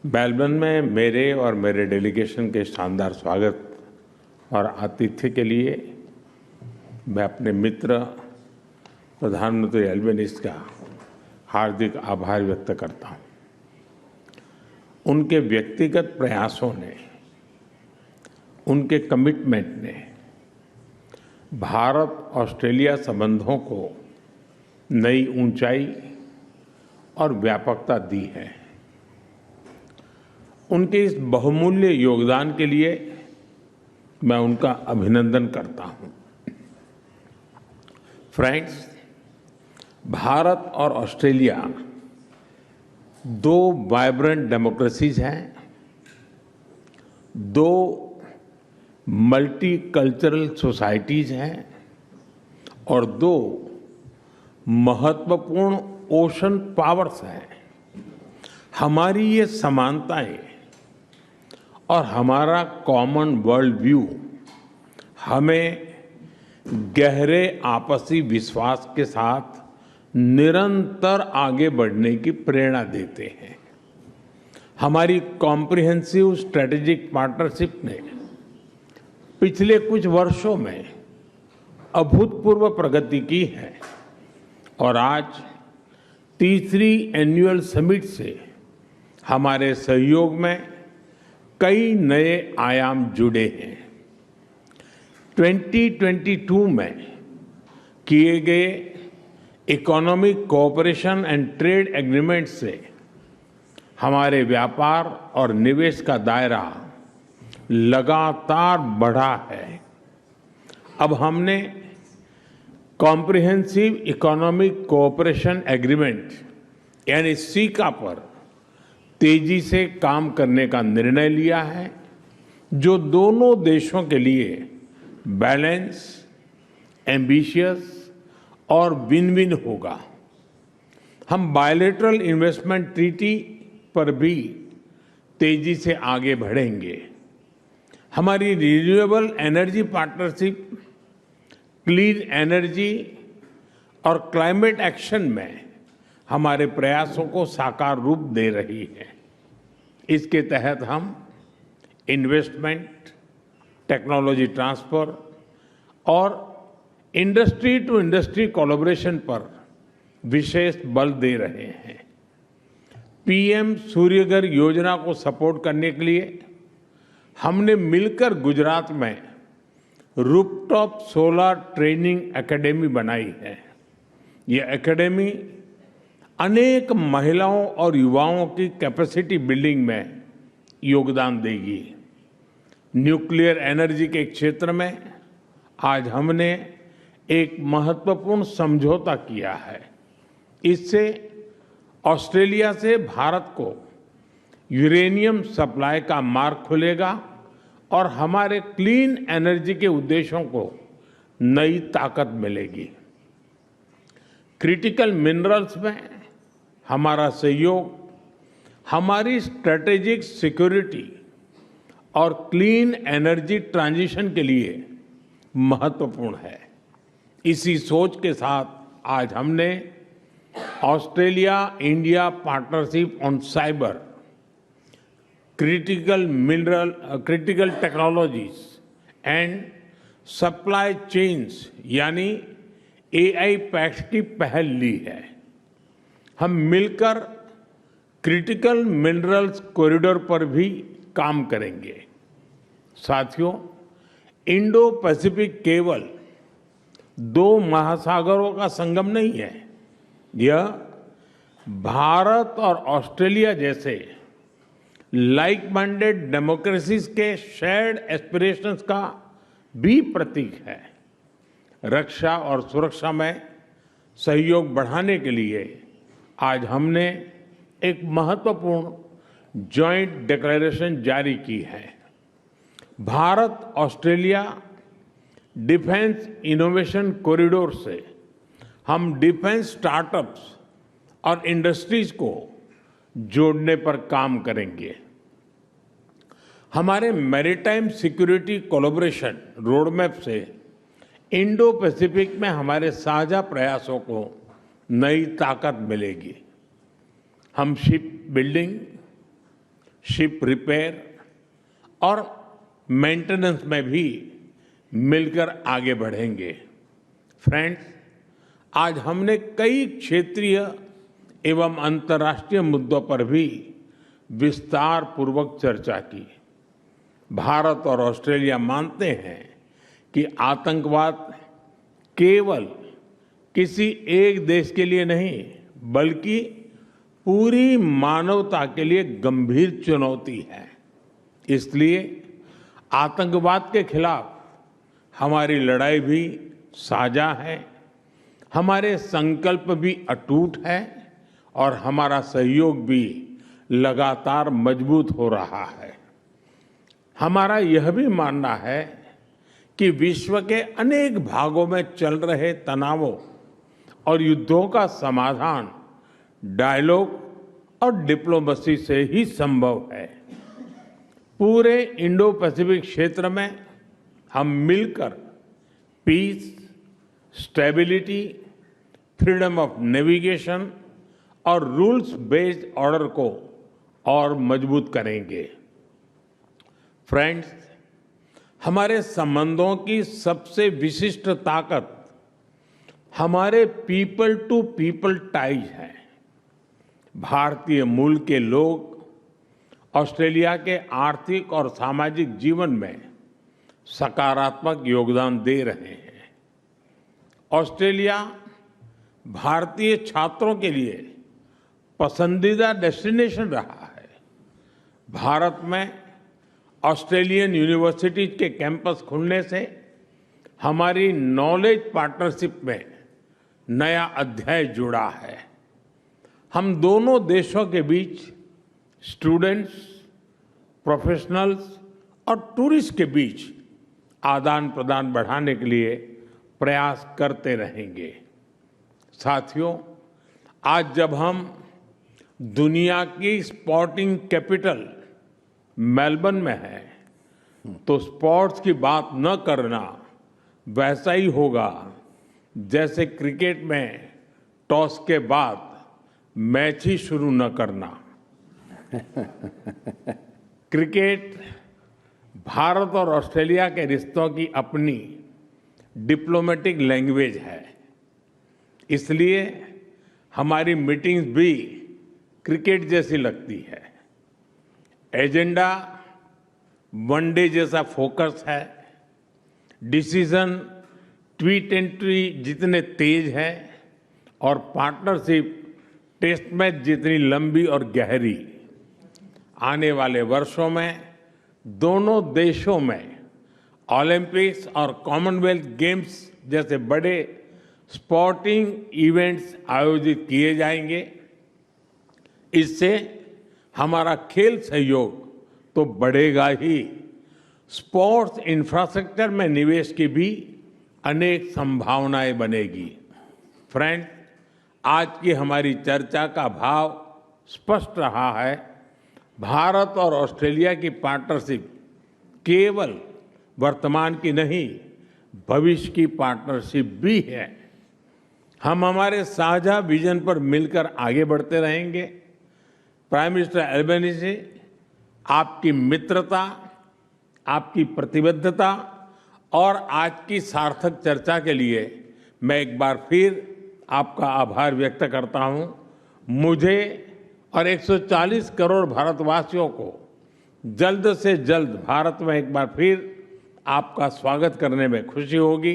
Melbourne में मेरे और मेरे डेलीगेशन के शानदार स्वागत और आतिथ्य के लिए मैं अपने मित्र प्रधानमंत्री एल्बेनीज़ का हार्दिक आभार व्यक्त करता हूं। उनके व्यक्तिगत प्रयासों ने, उनके कमिटमेंट ने भारत ऑस्ट्रेलिया संबंधों को नई ऊंचाई और व्यापकता दी है। उनके इस बहुमूल्य योगदान के लिए मैं उनका अभिनंदन करता हूं। फ्रेंड्स, भारत और ऑस्ट्रेलिया दो वाइब्रेंट डेमोक्रेसीज हैं, दो मल्टीकल्चरल सोसाइटीज हैं और दो महत्वपूर्ण ओशन पावर्स हैं। हमारी ये समानताएं और हमारा कॉमन वर्ल्ड व्यू हमें गहरे आपसी विश्वास के साथ निरंतर आगे बढ़ने की प्रेरणा देते हैं। हमारी कॉम्प्रिहेंसिव स्ट्रेटेजिक पार्टनरशिप ने पिछले कुछ वर्षों में अभूतपूर्व प्रगति की है और आज तीसरी एनुअल समिट से हमारे सहयोग में कई नए आयाम जुड़े हैं। 2022 में किए गए economic cooperation and trade agreement से हमारे व्यापार और निवेश का दायरा लगातार बढ़ा है। अब हमने कॉम्प्रिहेंसिव इकोनॉमिक कोऑपरेशन एग्रीमेंट यानी सीका पर तेजी से काम करने का निर्णय लिया है, जो दोनों देशों के लिए बैलेंस, एम्बिशियस और विन विन होगा। हम बायलैटरल इन्वेस्टमेंट ट्रीटी पर भी तेजी से आगे बढ़ेंगे। हमारी renewable energy partnership clean energy और क्लाइमेट एक्शन में हमारे प्रयासों को साकार रूप दे रही है। इसके तहत हम इन्वेस्टमेंट, टेक्नोलॉजी ट्रांसफर और इंडस्ट्री टू इंडस्ट्री कोलैबोरेशन पर विशेष बल दे रहे हैं। पीएम सूर्यघर योजना को सपोर्ट करने के लिए हमने मिलकर गुजरात में रूफटॉप सोलर ट्रेनिंग एकेडमी बनाई है। ये एकेडमी अनेक महिलाओं और युवाओं की कैपेसिटी बिल्डिंग में योगदान देगी। न्यूक्लियर एनर्जी के क्षेत्र में आज हमने एक महत्वपूर्ण समझौता किया है। इससे ऑस्ट्रेलिया से भारत को यूरेनियम सप्लाई का मार्ग खुलेगा और हमारे क्लीन एनर्जी के उद्देश्यों को नई ताकत मिलेगी। क्रिटिकल मिनरल्स में हमारा सहयोग हमारी स्ट्रेटेजिक सिक्योरिटी और क्लीन एनर्जी ट्रांजिशन के लिए महत्वपूर्ण है। इसी सोच के साथ आज हमने Australia India partnership on cyber, critical technologies and supply chains यानी एआई पैक्ट की पहल ली है। हम मिलकर क्रिटिकल मिनरल्स कॉरिडोर पर भी काम करेंगे। साथियों, इंडो पैसिफिक केवल दो महासागरों का संगम नहीं है, यह भारत और ऑस्ट्रेलिया जैसे लाइक माइंडेड डेमोक्रेसीज के शेयर्ड एस्पिरेशंस का भी प्रतीक है। रक्षा और सुरक्षा में सहयोग बढ़ाने के लिए आज हमने एक महत्वपूर्ण जॉइंट डिक्लेरेशन जारी की है। Bharat Australia defence innovation corridor से हम डिफेंस स्टार्टअप्स और इंडस्ट्रीज को जोड़ने पर काम करेंगे। हमारे मैरीटाइम सिक्योरिटी कोलैबोरेशन रोडमैप से इंडो पैसिफिक में हमारे साझा प्रयासों को नई ताकत मिलेगी। हम शिप बिल्डिंग, शिप रिपेयर और मेंटेनेंस में भी मिलकर आगे बढ़ेंगे। फ्रेंड्स, आज हमने कई क्षेत्रीय एवं अंतर्राष्ट्रीय मुद्दों पर भी विस्तार पूर्वक चर्चा की। भारत और ऑस्ट्रेलिया मानते हैं कि आतंकवाद केवल किसी एक देश के लिए नहीं, बल्कि पूरी मानवता के लिए गंभीर चुनौती है। इसलिए आतंकवाद के खिलाफ हमारी लड़ाई भी साझा है, हमारे संकल्प भी अटूट है और हमारा सहयोग भी लगातार मजबूत हो रहा है। हमारा यह भी मानना है कि विश्व के अनेक भागों में चल रहे तनावों और युद्धों का समाधान डायलॉग और डिप्लोमेसी से ही संभव है। पूरे इंडो पैसिफिक क्षेत्र में हम मिलकर peace, stability, freedom of navigation और रूल्स बेस्ड ऑर्डर को और मजबूत करेंगे। फ्रेंड्स, हमारे संबंधों की सबसे विशिष्ट ताकत हमारे पीपल टू पीपल टाइज है। भारतीय मूल के लोग ऑस्ट्रेलिया के आर्थिक और सामाजिक जीवन में सकारात्मक योगदान दे रहे हैं। ऑस्ट्रेलिया भारतीय छात्रों के लिए पसंदीदा डेस्टिनेशन रहा है। भारत में ऑस्ट्रेलियन यूनिवर्सिटीज के कैंपस खुलने से हमारी नॉलेज पार्टनरशिप में नया अध्याय जुड़ा है। हम दोनों देशों के बीच स्टूडेंट्स, प्रोफेशनल्स और टूरिस्ट के बीच आदान प्रदान बढ़ाने के लिए प्रयास करते रहेंगे। साथियों, आज जब हम दुनिया की स्पोर्टिंग कैपिटल मेलबर्न में है, तो स्पोर्ट्स की बात न करना वैसा ही होगा जैसे क्रिकेट में टॉस के बाद मैच ही शुरू न करना। क्रिकेट भारत और ऑस्ट्रेलिया के रिश्तों की अपनी डिप्लोमेटिक लैंग्वेज है। इसलिए हमारी मीटिंग्स भी क्रिकेट जैसी लगती है। एजेंडा वनडे जैसा फोकस है। डिसीजन T20 जितने तेज है और पार्टनरशिप टेस्ट मैच जितनी लंबी और गहरी। आने वाले वर्षों में दोनों देशों में ओलंपिक्स और कॉमनवेल्थ गेम्स जैसे बड़े स्पोर्टिंग इवेंट्स आयोजित किए जाएंगे। इससे हमारा खेल सहयोग तो बढ़ेगा ही, स्पोर्ट्स इंफ्रास्ट्रक्चर में निवेश की भी अनेक संभावनाएं बनेगी। फ्रेंड्स, आज की हमारी चर्चा का भाव स्पष्ट रहा है। भारत और ऑस्ट्रेलिया की पार्टनरशिप केवल वर्तमान की नहीं, भविष्य की पार्टनरशिप भी है। हम हमारे साझा विजन पर मिलकर आगे बढ़ते रहेंगे। प्राइम मिनिस्टर एल्बेनीज़ी, आपकी मित्रता, आपकी प्रतिबद्धता और आज की सार्थक चर्चा के लिए मैं एक बार फिर आपका आभार व्यक्त करता हूं। मुझे और 140 करोड़ भारतवासियों को जल्द से जल्द भारत में एक बार फिर आपका स्वागत करने में खुशी होगी।